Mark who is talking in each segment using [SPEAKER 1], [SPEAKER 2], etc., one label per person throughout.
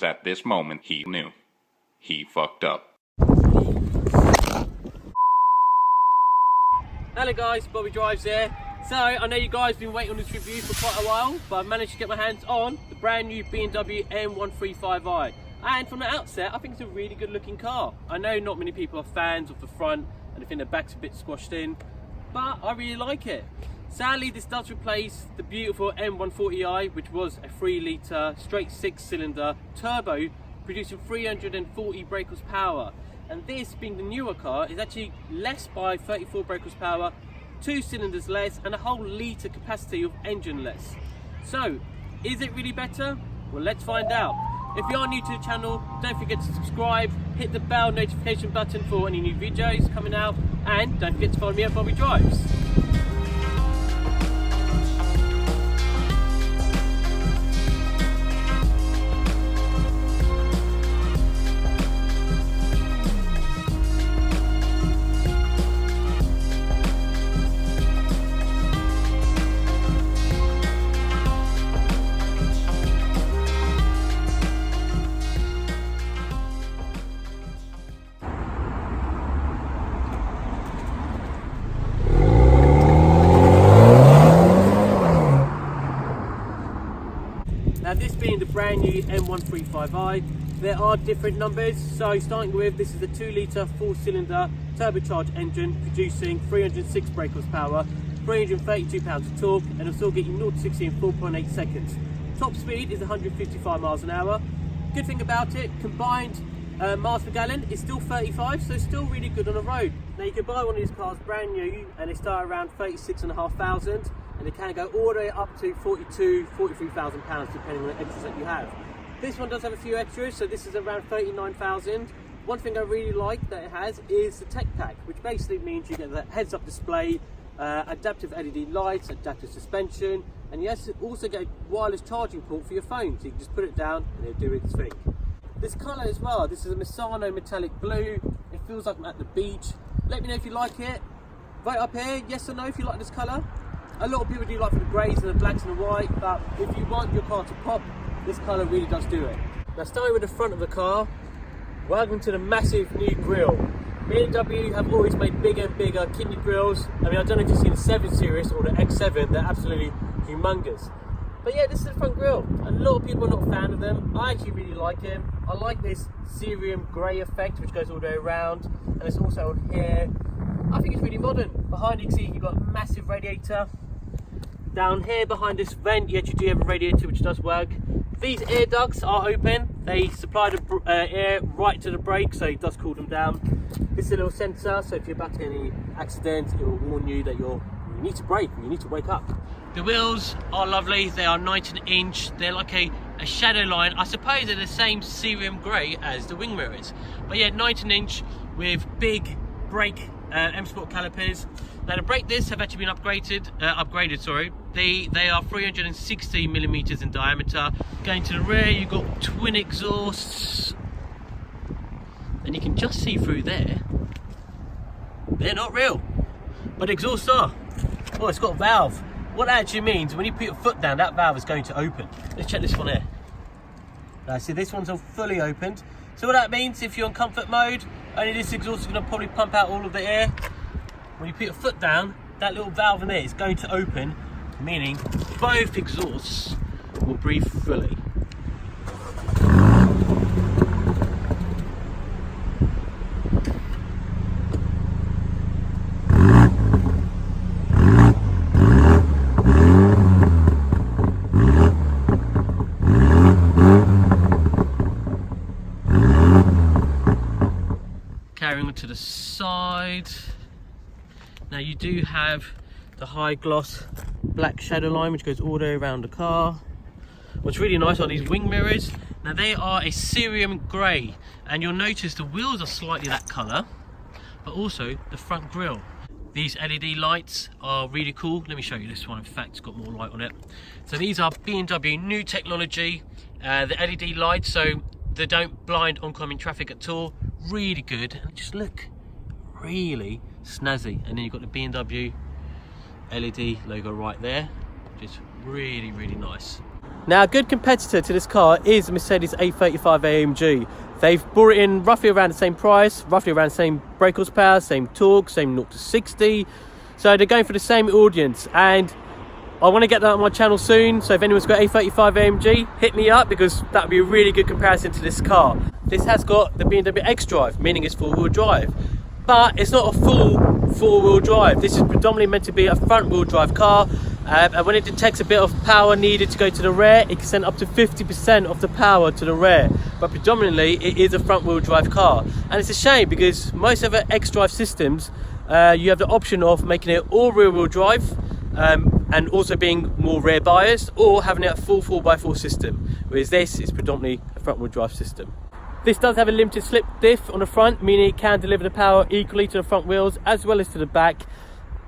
[SPEAKER 1] at this moment he knew. He fucked up.
[SPEAKER 2] Hello guys, Bobby Drives here. So, I know you guys have been waiting on this review for quite a while, but I've managed to get my hands on the brand new BMW M135i. And from the outset, I think it's a really good looking car. I know not many people are fans of the front, and I think the back's a bit squashed in, but I really like it. Sadly, this does replace the beautiful M140i, which was a 3 litre straight 6-cylinder turbo producing 340 brake horsepower. And this, being the newer car, is actually less by 34 brake horsepower, 2 cylinders less, and a whole litre capacity of engine less. So, is it really better? Well, let's find out. If you are new to the channel, don't forget to subscribe, hit the bell notification button for any new videos coming out, and don't forget to follow me at Bobby Drives. Now, this being the brand new M135i, there are different numbers. So starting with, this is a 2 litre 4-cylinder turbocharged engine producing 306 brake horsepower, 332 pounds of torque, and it'll still get you 0 to 60 in 4.8 seconds. Top speed is 155 miles an hour. Good thing about it, combined miles per gallon is still 35, so still really good on the road. Now, you can buy one of these cars brand new and they start around 36,500, and they can go all the way up to 43,000 pounds depending on the extras that you have. This one does have a few extras, so this is around 39,000. One thing I really like that it has is the tech pack, which basically means you get the heads-up display, adaptive LED lights, adaptive suspension, and you also get a wireless charging port for your phone, so you can just put it down and it'll do its thing. This colour as well, this is a Misano metallic blue. It feels like I'm at the beach. Let me know if you like it. Vote up here, yes or no, if you like this colour. A lot of people do like for the greys and the blacks and the white, but if you want your car to pop, this colour really does do it. Now, starting with the front of the car, welcome to the massive new grille. BMW have always made bigger and bigger kidney grills. I mean, I don't know if you've seen the 7 Series or the X7, they're absolutely humongous. But yeah, this is the front grille. A lot of people are not a fan of them. I actually really like them. I like this cerium grey effect, which goes all the way around, and it's also on here. I think it's really modern. Behind you can see you've got a massive radiator. Down here behind this vent, you actually do have a radiator which does work. These air ducts are open. They supply the air right to the brake, so it does cool them down. This is a little sensor, so if you're about to get any accident, it will warn you that you need to brake, you need to wake up. The wheels are lovely. They are 19-inch. They're like a shadow line. I suppose they're the same cerium grey as the wing mirrors. But yeah, 19-inch with big brake M Sport calipers. Now, the brake discs have actually been upgraded. Sorry. They are 360 millimeters in diameter. Going to the rear, you've got twin exhausts, and you can just see through there. They're not real, but exhausts are. Oh, it's got a valve. What that actually means, when you put your foot down, that valve is going to open. Let's check this one here. Now, see, this one's all fully opened. So what that means, if you're in comfort mode, only this exhaust is going to probably pump out all of the air. When you put your foot down, that little valve in there is going to open, meaning both exhausts will breathe fully. Carrying on to the side. Now, you do have the high gloss black shadow line which goes all the way around the car. What's really nice are these wing mirrors. Now, they are a cerium grey, and you'll notice the wheels are slightly that colour, but also the front grille. These LED lights are really cool. Let me show you this one. In fact, it's got more light on it. So these are BMW new technology. The LED lights, so they don't blind oncoming traffic at all. Really good, and just look really snazzy. And then you've got the BMW LED logo right there, which is Really, really nice. Now, a good competitor to this car is the Mercedes A35 AMG. They've brought it in roughly around the same price, roughly around the same brake horsepower, same torque, same 0 to 60. So they're going for the same audience, and I want to get that on my channel soon. So if anyone's got A35 AMG, hit me up, because that would be a really good comparison to this car. This has got the BMW Xdrive, meaning it's four-wheel drive, but it's not a full four-wheel drive. This is predominantly meant to be a front-wheel drive car. And when it detects a bit of power needed to go to the rear, it can send up to 50% of the power to the rear. But predominantly, it is a front-wheel drive car. And it's a shame, because most other Xdrive systems, you have the option of making it all rear-wheel drive, and also being more rear biased, or having it a full 4x4 system, whereas this is predominantly a front-wheel drive system. This does have a limited slip diff on the front, meaning it can deliver the power equally to the front wheels as well as to the back.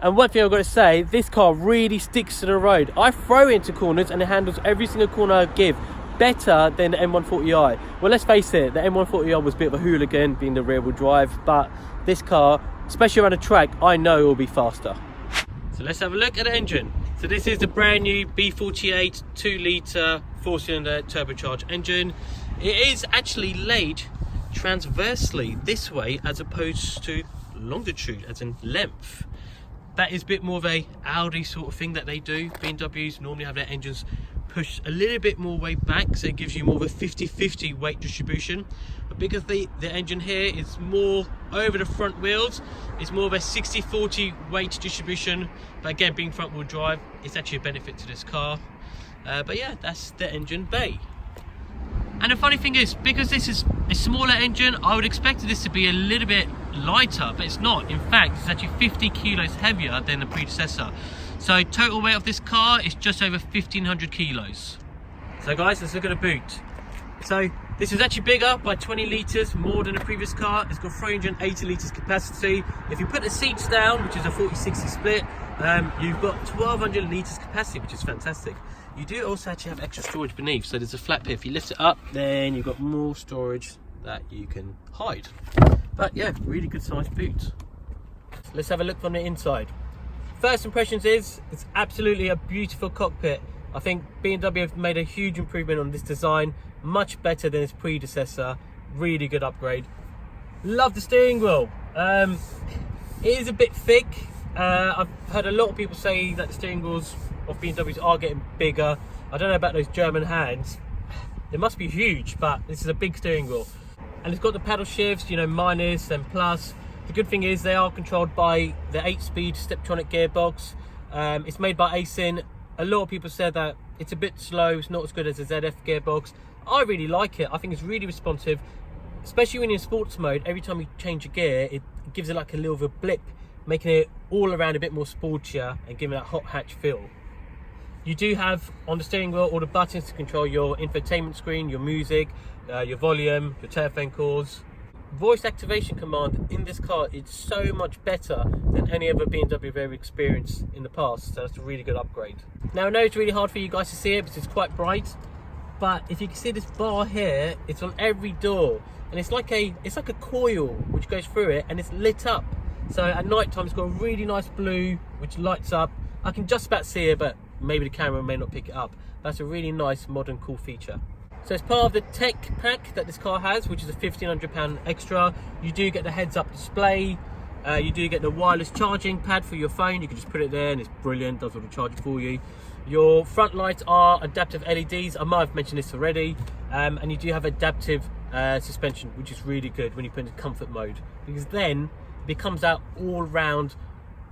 [SPEAKER 2] And one thing I've got to say, this car really sticks to the road. I throw it into corners and it handles every single corner I give better than the M140i. Well, let's face it, the M140i was a bit of a hooligan, being the rear wheel drive, but this car, especially around a track, I know it will be faster. So let's have a look at the engine. So this is the brand new B48 2-litre 4-cylinder turbocharged engine. It is actually laid transversely this way as opposed to longitude, as in length. That is a bit more of a Audi sort of thing that they do. BMWs normally have their engines pushed a little bit more weight back, so it gives you more of a 50-50 weight distribution. But because the engine here is more over the front wheels, it's more of a 60-40 weight distribution. But again, being front wheel drive, it's actually a benefit to this car. But yeah, that's the engine bay. And the funny thing is, because this is a smaller engine, I would expect this to be a little bit lighter, but it's not. In fact, it's actually 50 kilos heavier than the predecessor. So total weight of this car is just over 1,500 kilos. So guys, let's look at the boot. So this is actually bigger by 20 litres more than the previous car. It's got 380 litres capacity. If you put the seats down, which is a 40-60 split, you've got 1,200 litres capacity, which is fantastic. You do also actually have extra storage beneath, so there's a flap here. If you lift it up, then you've got more storage that you can hide. But yeah, really good sized boot. Let's have a look from the inside. First impressions is, it's absolutely a beautiful cockpit. I think BMW have made a huge improvement on this design, much better than its predecessor. Really good upgrade. Love the steering wheel. It is a bit thick. I've heard a lot of people say that the steering wheels of BMWs are getting bigger. I don't know about those German hands. They must be huge, but this is a big steering wheel. And it's got the paddle shifts, you know, minus and plus. The good thing is they are controlled by the 8-speed Steptronic gearbox. It's made by Aisin. A lot of people said that it's a bit slow, it's not as good as a ZF gearbox. I really like it. I think it's really responsive, especially when you're in sports mode. Every time you change a gear, it gives it like a little bit of a blip, making it all around a bit more sportier and giving that hot hatch feel. You do have on the steering wheel all the buttons to control your infotainment screen, your music, your volume, your telephone calls. Voice activation command in this car is so much better than any other BMW I've ever experienced in the past, so that's a really good upgrade. Now I know it's really hard for you guys to see it because it's quite bright, but if you can see this bar here, it's on every door, and it's like a coil which goes through it, and it's lit up. So at night time it's got a really nice blue which lights up. I can just about see it, but maybe the camera may not pick it up. That's a really nice modern cool feature. So as part of the tech pack that this car has, which is a £1,500 extra, you do get the heads-up display, you do get the wireless charging pad for your phone. You can just put it there and it's brilliant, does all the charging for you. Your front lights are adaptive LEDs, I might have mentioned this already, and you do have adaptive suspension, which is really good when you put it in comfort mode, because then it becomes that all-round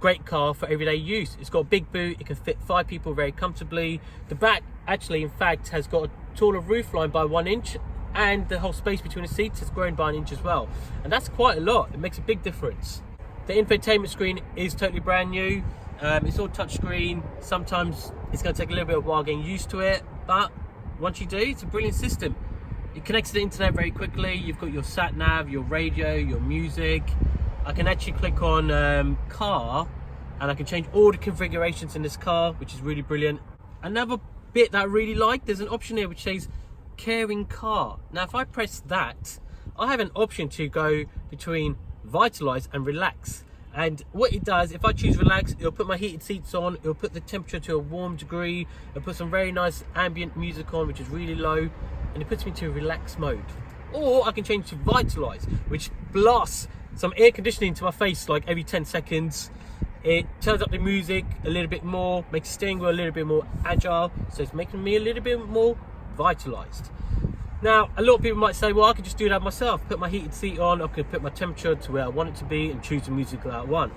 [SPEAKER 2] great car for everyday use. It's got a big boot, it can fit 5 people very comfortably. The back actually in fact has got a taller roof line by 1 inch, and the whole space between the seats has grown by 1 inch as well, and that's quite a lot. It makes a big difference. The infotainment screen is totally brand new. It's all touchscreen. Sometimes it's going to take a little bit of while getting used to it, but once you do, it's a brilliant system. It connects to the internet very quickly. You've got your sat nav, your radio, your music. I can actually click on car, and I can change all the configurations in this car, which is really brilliant. Another bit that I really like, there's an option here which says caring car. Now if I press that, I have an option to go between vitalize and relax, And what it does, if I choose relax, it'll put my heated seats on, it'll put the temperature to a warm degree, it'll put some very nice ambient music on, which is really low, and it puts me to relax mode. Or I can change to vitalize, which blasts some air conditioning into my face like every 10 seconds. It turns up the music a little bit more, makes the steering wheel a little bit more agile, so it's making me a little bit more vitalized. Now, a lot of people might say, well, I could just do that myself, put my heated seat on, I could put my temperature to where I want it to be and choose the music that I want.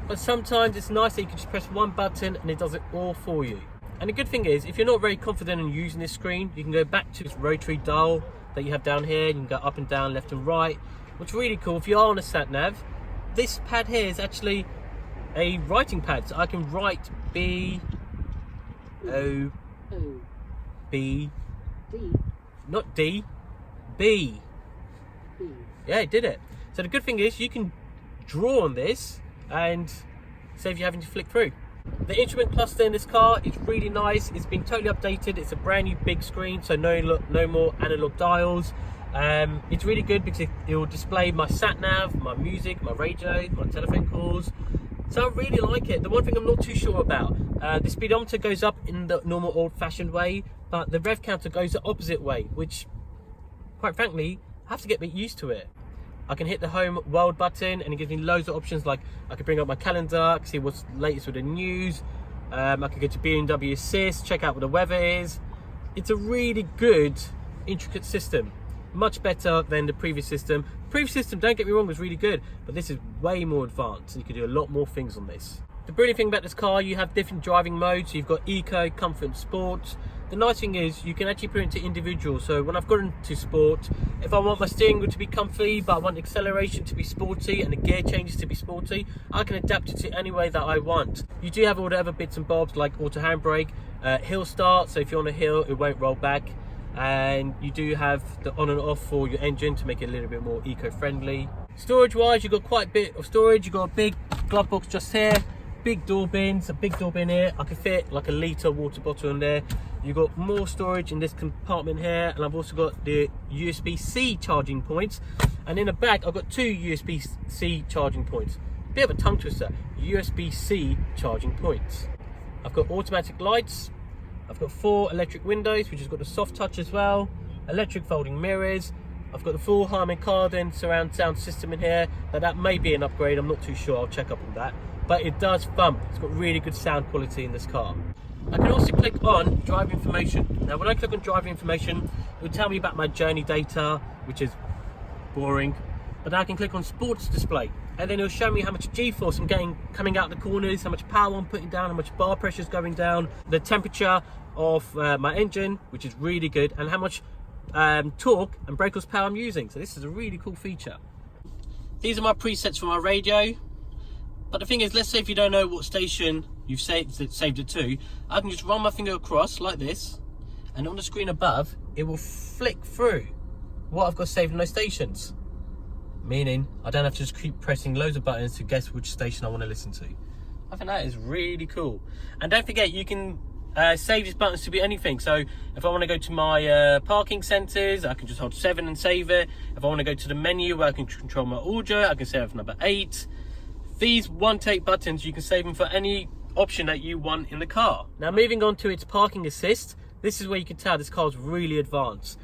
[SPEAKER 2] But sometimes it's nice that you can just press one button and it does it all for you. And the good thing is, if you're not very confident in using this screen, you can go back to this rotary dial that you have down here. You can go up and down, left and right. What's really cool, if you are on a sat nav, this pad here is actually a writing pad. So I can write B, O, B,
[SPEAKER 3] D.
[SPEAKER 2] Not D, B.
[SPEAKER 3] B.
[SPEAKER 2] Yeah, it did it. So the good thing is you can draw on this and save you having to flick through. The instrument cluster in this car is really nice. It's been totally updated. It's a brand new big screen, so no more analog dials. It's really good because it will display my sat nav, my music, my radio, my telephone calls. So I really like it. The one thing I'm not too sure about, the speedometer goes up in the normal old-fashioned way, but the rev counter goes the opposite way, which, quite frankly, I have to get a bit used to it. I can hit the home world button and it gives me loads of options, like I can bring up my calendar, I can see what's latest with the news, I can go to BMW Assist, check out what the weather is. It's a really good, intricate system. Much better than the previous system. The previous system, don't get me wrong, was really good, but this is way more advanced and you can do a lot more things on this. The brilliant thing about this car, you have different driving modes. So you've got eco, comfort and sport. The nice thing is you can actually put it into individual. So when I've got into sport, if I want my steering wheel to be comfy, but I want acceleration to be sporty and the gear changes to be sporty, I can adapt it to any way that I want. You do have all the other bits and bobs like auto handbrake, hill start, so if you're on a hill, it won't roll back. And you do have the on and off for your engine to make it a little bit more eco-friendly. Storage wise, you've got quite a bit of storage. You've got a big glove box just here, big door bins, a big door bin here. I can fit like a litre water bottle in there. You've got more storage in this compartment here, and I've also got the USB-C charging points. And in the back, I've got two USB-C charging points. Bit of a tongue twister, USB-C charging points. I've got automatic lights. I've got 4 electric windows, which has got the soft touch as well, electric folding mirrors. I've got the full Harman Kardon surround sound system in here. Now that may be an upgrade, I'm not too sure, I'll check up on that. But it does thump, it's got really good sound quality in this car. I can also click on drive information. Now when I click on drive information, it will tell me about my journey data, which is boring. But I can click on sports display, and then it'll show me how much G-force I'm getting coming out the corners, how much power I'm putting down, how much bar pressure is going down, the temperature of my engine, which is really good, and how much torque and brake horsepower I'm using. So this is a really cool feature. These are my presets for my radio. But the thing is, let's say if you don't know what station you've saved it to, I can just run my finger across like this, and on the screen above, it will flick through what I've got saved in those stations. Meaning, I don't have to just keep pressing loads of buttons to guess which station I want to listen to. I think that is really cool. And don't forget, you can save these buttons to be anything. So if I want to go to my parking sensors, I can just hold 7 and save it. If I want to go to the menu where I can control my audio, I can save number 8. These 1 to 8 buttons, you can save them for any option that you want in the car. Now moving on to its parking assist, this is where you can tell this car is really advanced.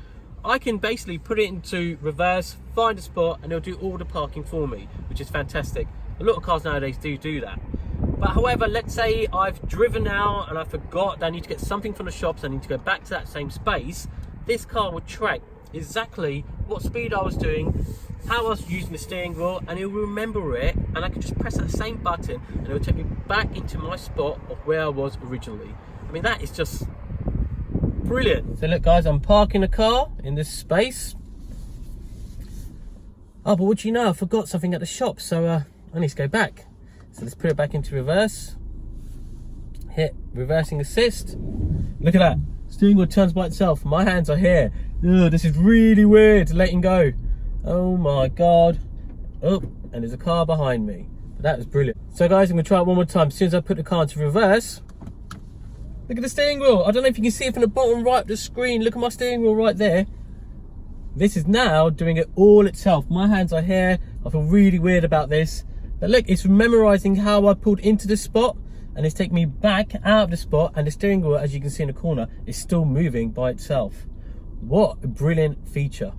[SPEAKER 2] I can basically put it into reverse, find a spot, and it'll do all the parking for me, which is fantastic. A lot of cars nowadays do that. But however, let's say I've driven out and I forgot that I need to get something from the shops, I need to go back to that same space. This car will track exactly what speed I was doing, how I was using the steering wheel, and it will remember it, and I can just press that same button and it will take me back into my spot of where I was originally. I mean, that is just brilliant. So look guys, I'm parking the car in this space. Oh, but what do you know, I forgot something at the shop, so I need to go back. So let's put it back into reverse. Hit reversing assist. Look at that, steering wheel turns by itself. My hands are here. Ugh, this is really weird, letting go. Oh my God. Oh, and there's a car behind me. But that was brilliant. So guys, I'm gonna try it one more time. As soon as I put the car into reverse, look at the steering wheel. I don't know if you can see it from the bottom right of the screen. Look at my steering wheel right there. This is now doing it all itself. My hands are here. I feel really weird about this. But look, it's memorizing how I pulled into the spot, and it's taking me back out of the spot, and the steering wheel, as you can see in the corner, is still moving by itself. What a brilliant feature.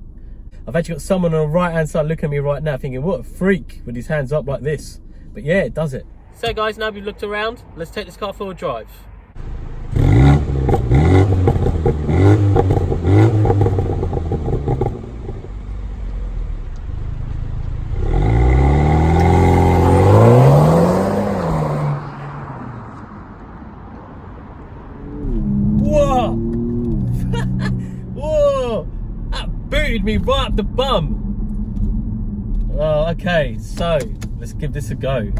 [SPEAKER 2] I've actually got someone on the right hand side looking at me right now thinking, what a freak with his hands up like this. But yeah, it does it. So guys, now we've looked around, let's take this car for a drive. Whoa! Whoa! That booted me right up the bum. Oh, okay, so let's give this a go.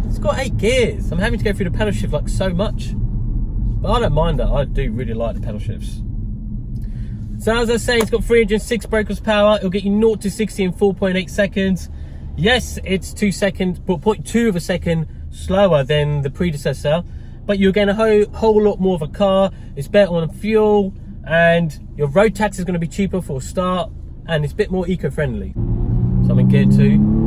[SPEAKER 2] It's got 8 gears. I'm having to go through the pedal shift like so much, but I don't mind that. I do really like the pedal shifts. So as I say, it's got 306 brake horsepower. It'll get you 0 to 60 in 4.8 seconds. Yes, it's 2 seconds, but 0.2 of a second slower than the predecessor, but you're getting a whole lot more of a car. It's better on fuel, and your road tax is going to be cheaper for a start, and it's a bit more eco-friendly. So I'm in gear 2.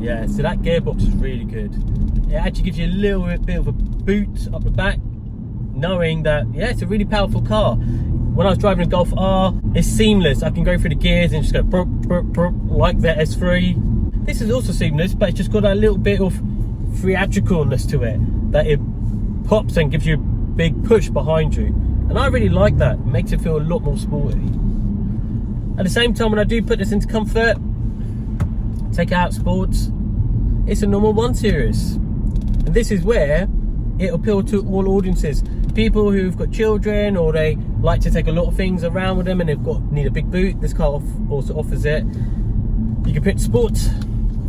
[SPEAKER 2] Yeah, so that gearbox is really good. It actually gives you a little bit of a boot up the back, knowing that, yeah, it's a really powerful car. When I was driving a Golf R, it's seamless. I can go through the gears and just go burp, burp, burp, like the S3. This is also seamless, but it's just got a little bit of theatricalness to it, that it pops and gives you a big push behind you. And I really like that. It makes it feel a lot more sporty. At the same time, when I do put this into comfort, take it out sports, it's a normal 1 Series. And this is where it appeals to all audiences. People who've got children, or they like to take a lot of things around with them and need a big boot. This car also offers it. You can pick sports,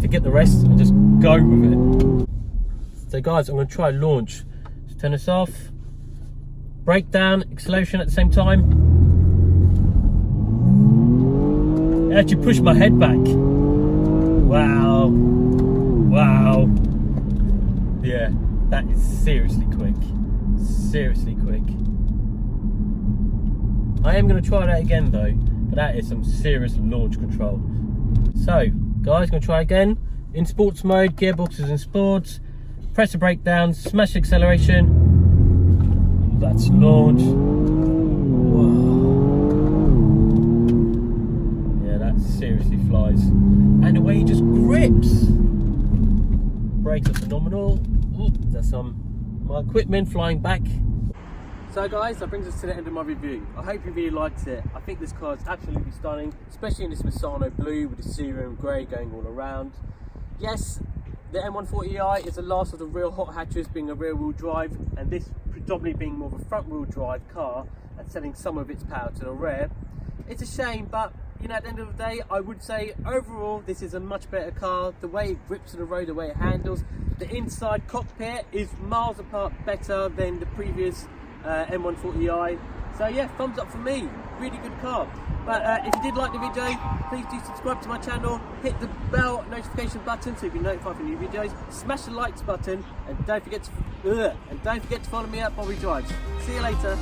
[SPEAKER 2] forget the rest, and just go with it. So guys, I'm going to try launch. Just turn this off. Brake down, acceleration at the same time. It actually pushed my head back. Wow. Wow. Yeah, that is seriously quick. Seriously quick. I am going to try that again though, but that is some serious launch control. So, guys, going to try again. In sports mode, gearbox is in sports. Press the brake down, smash the acceleration. That's launch. Whoa. Yeah, that seriously flies. And the way he just grips. Brakes are phenomenal. Oh, there's my equipment flying back. So guys, that brings us to the end of my review. I hope you really liked it. I think this car is absolutely stunning, especially in this Misano blue with the serum grey going all around. Yes, the M140i is the last of the real hot hatches being a rear wheel drive, and this predominantly being more of a front wheel drive car and sending some of its power to the rear. It's a shame, but you know, at the end of the day, I would say overall this is a much better car. The way it grips to the road, the way it handles, the inside cockpit is miles apart better than the previous M140i. So yeah, thumbs up for me. Really good car. But if you did like the video, please do subscribe to my channel, hit the bell notification button so you can be notified for new videos, smash the likes button, and don't forget to follow me at Bobby Drives. See you later.